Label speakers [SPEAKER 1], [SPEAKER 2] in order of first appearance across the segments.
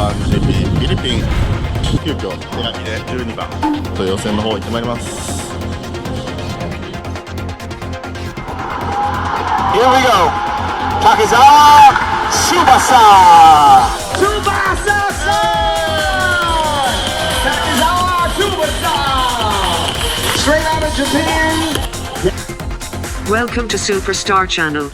[SPEAKER 1] D1GP フィリピン急遽手書きで12番と予選の方行ってまいります。
[SPEAKER 2] Here we go. Takezawa Tsubasa. Tsubasa san. Takezawa Tsubasa. Straight out of Japan.
[SPEAKER 3] Welcome to Superstar Channel.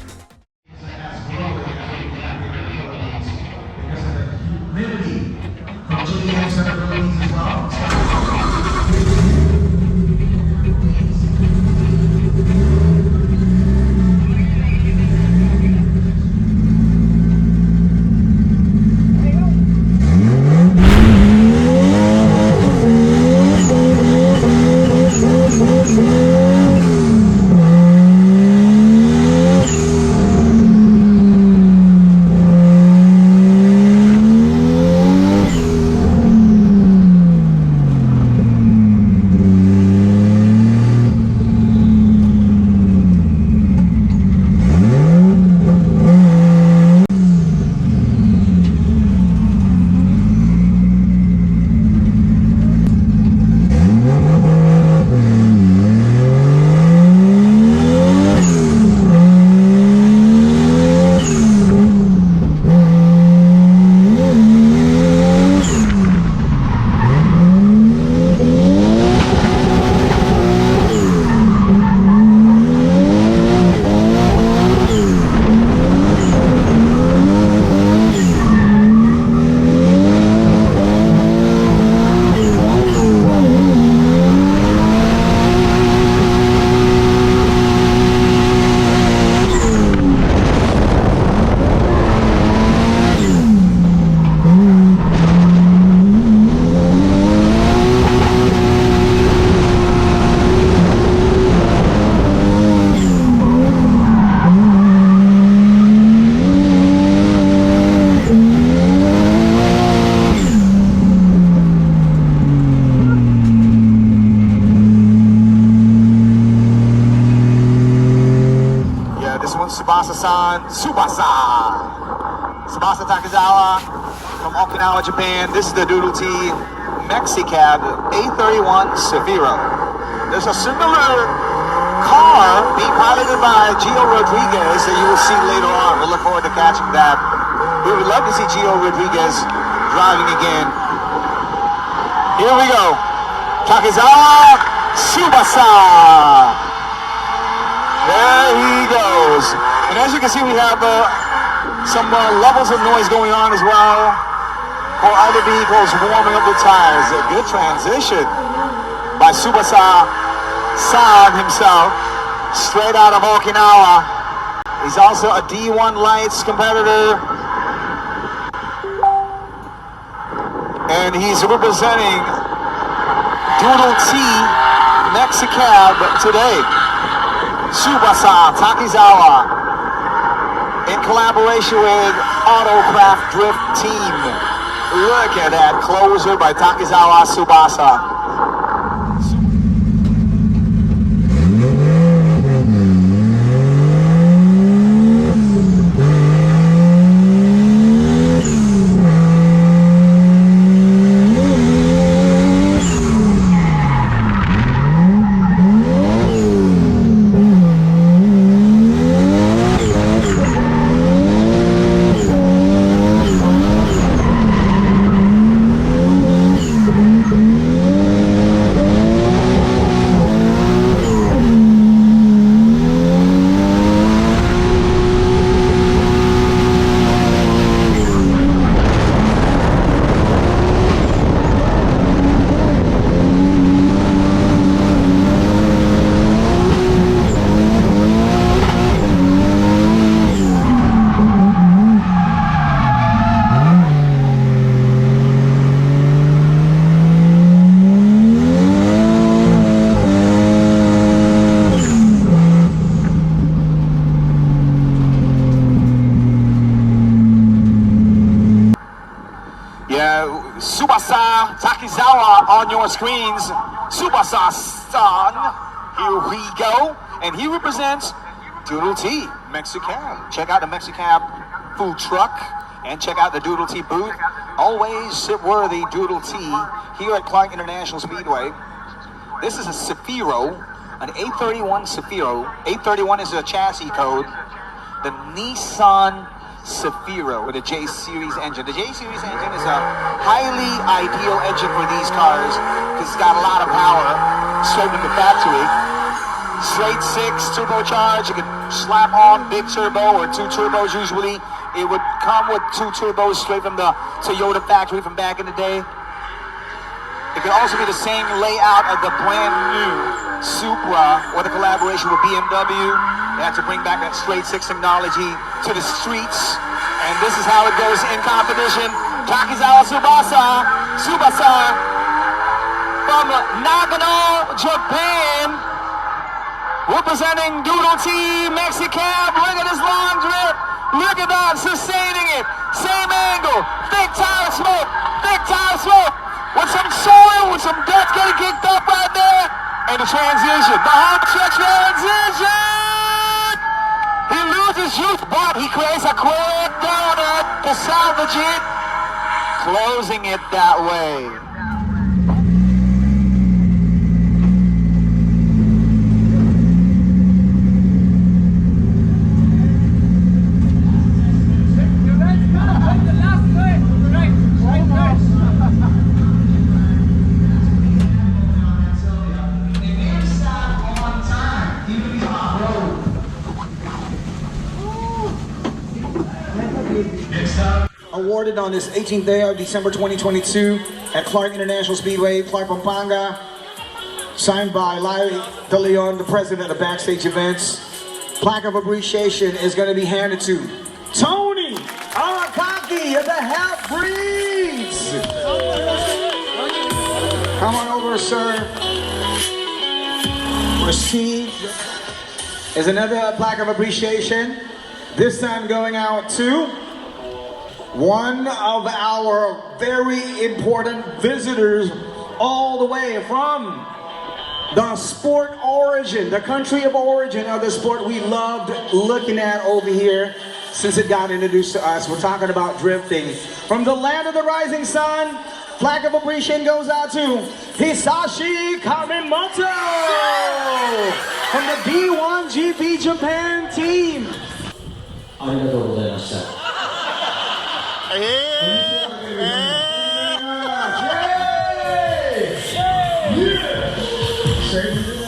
[SPEAKER 2] Tsubasa-san, Tsubasa Takezawa from Okinawa, Japan. This is the Doodle T Mexicab A31 Severo. There's a similar car being piloted by Gio Rodriguez that you will see later on. We'll look forward to catching that. We would love to see Gio Rodriguez driving again. Here we go. Takezawa Tsubasa. There he goes. And as you can see, we have some levels of noise going on as well for other vehicles warming up the tires. A good transition by Tsubasa-san himself, straight out of Okinawa. He's also a D1Lights competitor. And he's representing Doodle T Mexicab today. Tsubasa Takezawa in collaboration with Autocraft Drift Team. Look at that closer by Takezawa Tsubasa. Tsubasa Takezawa on your screens. Tsubasa-san, here we go. And he represents Doodle T Mexicab. Check out the Mexicab food truck And check out the Doodle T booth. Always sip-worthy Doodle T here at Clark International Speedway. This is a Safiro, an A31 Safiro. 831 is a chassis code. The Nissan Safiro with a J Series engine. The J Series engine is a highly ideal engine for these cars because it's got a lot of power straight from the factory. Straight 6 turbocharged. You can slap on big turbo or 2 turbos usually. It would come with 2 turbos straight from the Toyota factory from back in the day. It could also be the same layout of the brand new Supra or the collaboration with BMW. They had to bring back that straight 6 technology to the streets. And this is how it goes in competition. Takizawa Tsubasa from Nagano, Japan. Representing Doodle T, Mexicab. Look at this long drip. Look at that, sustaining it. Same angle. Thick tire smoke. With some soil, with some dust getting kicked up right there. And the transition. The home stretch transition. He loses youth, but he creates a quick donut to salvage it. Closing it that way. Awarded on this 18th day of December 2022 at Clark International Speedway, Clark Pampanga, signed by Larry De Leon, the president of Backstage Events. Plaque of appreciation is going to be handed to Tony Arakaki of the Half Breeds. Come on over, sir. Received is another plaque of appreciation, this time going out to one of our very important visitors all the way from the sport origin, the country of origin of the sport we loved looking at over here since it got introduced to us. We're talking about drifting. From the land of the rising sun, flag of appreciation goes out to Hisashi Kamemoto from the D1GP Japan team.
[SPEAKER 4] ありがとうございました。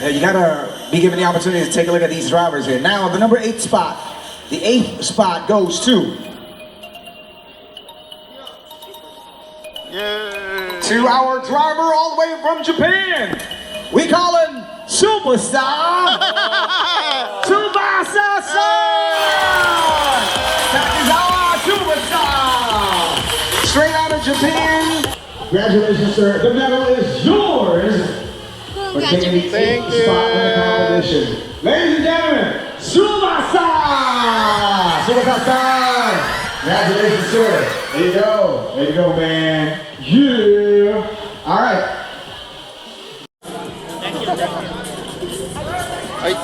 [SPEAKER 2] You gotta be given the opportunity to take a look at these drivers here. Now, the number 8 spot, the 8th spot goes to our driver all the way from Japan. We call him Superstar Tsubasa-san. Takizawa Superstar. Straight out of Japan. Congratulations, sir. The medal is yours. For taking the 8th spot in the competition. Ladies and gentlemen, Tsubasa-san. Congratulations, sir. There you go. There you go, man. Yeah. All right.
[SPEAKER 1] はい、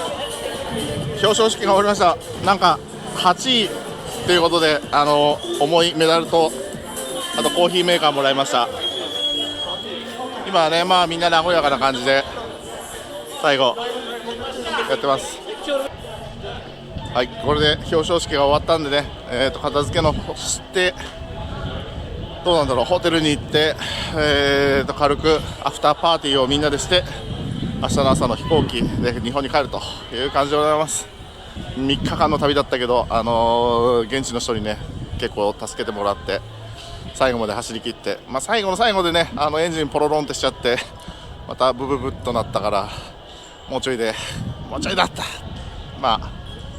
[SPEAKER 1] 表彰式が終わりました。なんか8位ということで、重いメダルとあとコーヒーメーカーもらいました。今はね、まあみんな和やかな感じで最後やってます。はい、これで表彰式が終わったんでね、片付けのしてどうなんだろう、ホテルに行って、軽くアフターパーティーをみんなでして明日の朝の飛行機で日本に帰るという感じでございます。3日間の旅だったけど、現地の人にね結構助けてもらって最後まで走り切って、最後の最後でねエンジンポロロンってしちゃってまたブブブッとなったからもうちょいだった。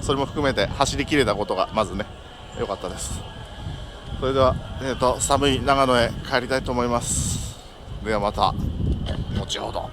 [SPEAKER 1] それも含めて走り切れたことがまずね良かったです。それでは、寒い長野へ帰りたいと思います。ではまた後ほど。